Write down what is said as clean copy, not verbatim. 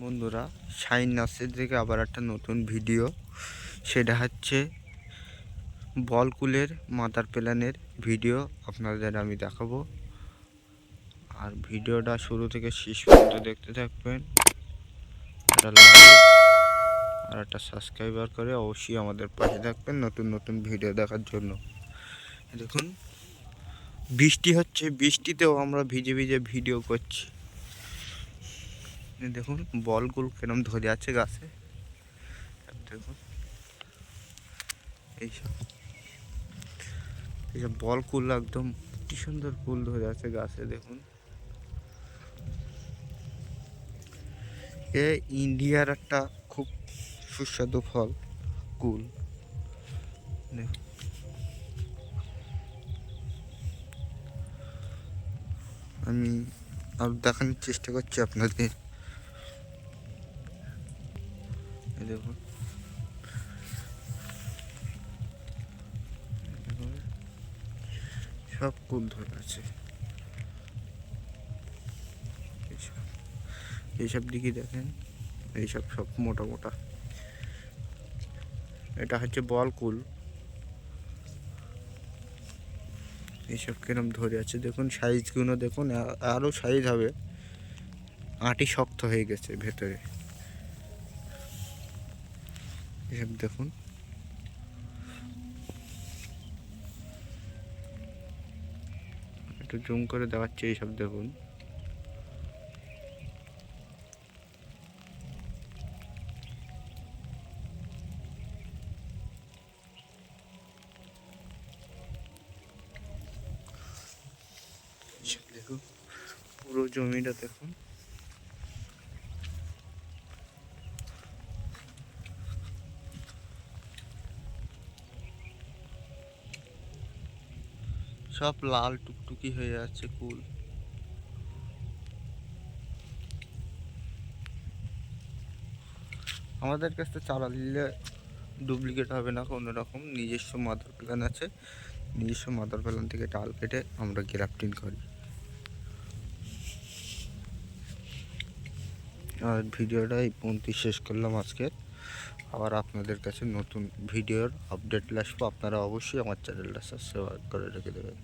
বন্ধুরা, shine nursery থেকে আবার একটা নতুন ভিডিও। সেটা হচ্ছে বলকুলের মাদার প্ল্যানের ভিডিও আপনাদের আমি দেখাবো। আর ভিডিওটা শুরু থেকে শেষ পর্যন্ত দেখতে থাকবেন। একটা লাইক আর একটা সাবস্ক্রাইবার করে অবশ্যই আমাদের পাশে থাকবেন নতুন নতুন ভিডিও দেখার জন্য। দেখুন, বৃষ্টি হচ্ছে, বৃষ্টিতেও আমরা ভিজে ভিজে ভিডিও করছি। দেখুন বলগুলো কেরম ধরে আছে গাছে। দেখুন এইসব এইসব বল কুল একদম কি সুন্দর ফুল ধরে আছে গাছে। দেখুন, এ ইন্ডিয়ার একটা খুব সুস্বাদু ফল কুল। দেখুন, আমি আর দেখানোর চেষ্টা করছি আপনাদের। দেখুন, সব কুল ধরে আছে। এইসব দিকে দেখেন, এইসব সব মোটা মোটা। এটা হচ্ছে বল কুল। এইসব কিরম ধরে আছে দেখুন, সাইজগুলো দেখুন, আরও সাইজ হবে। আটি শক্ত হয়ে গেছে ভেতরে। এসব দেখুন, একটু জুম করে দেখাচ্ছি। এইসব দেখুন, দেখুন পুরো জমিটা দেখুন। সব লাল টুকটুকি হয়ে যাচ্ছে কুল। আমাদের কাছে চারা দিলে ডুপ্লিকেট হবে না কোনো রকম। নিজস্ব মাদার প্ল্যান আছে, নিজস্ব মাদার প্ল্যান থেকে ডাল কেটে আমরা গ্রাফটিং করি। আর ভিডিওটা এই পর্যন্ত শেষ করলাম আজকে। আবার আপনাদের কাছে নতুন ভিডিওর আপডেট আসবো। আপনারা অবশ্যই আমার চ্যানেলটা সাবস্ক্রাইব করে রেখে দেবেন।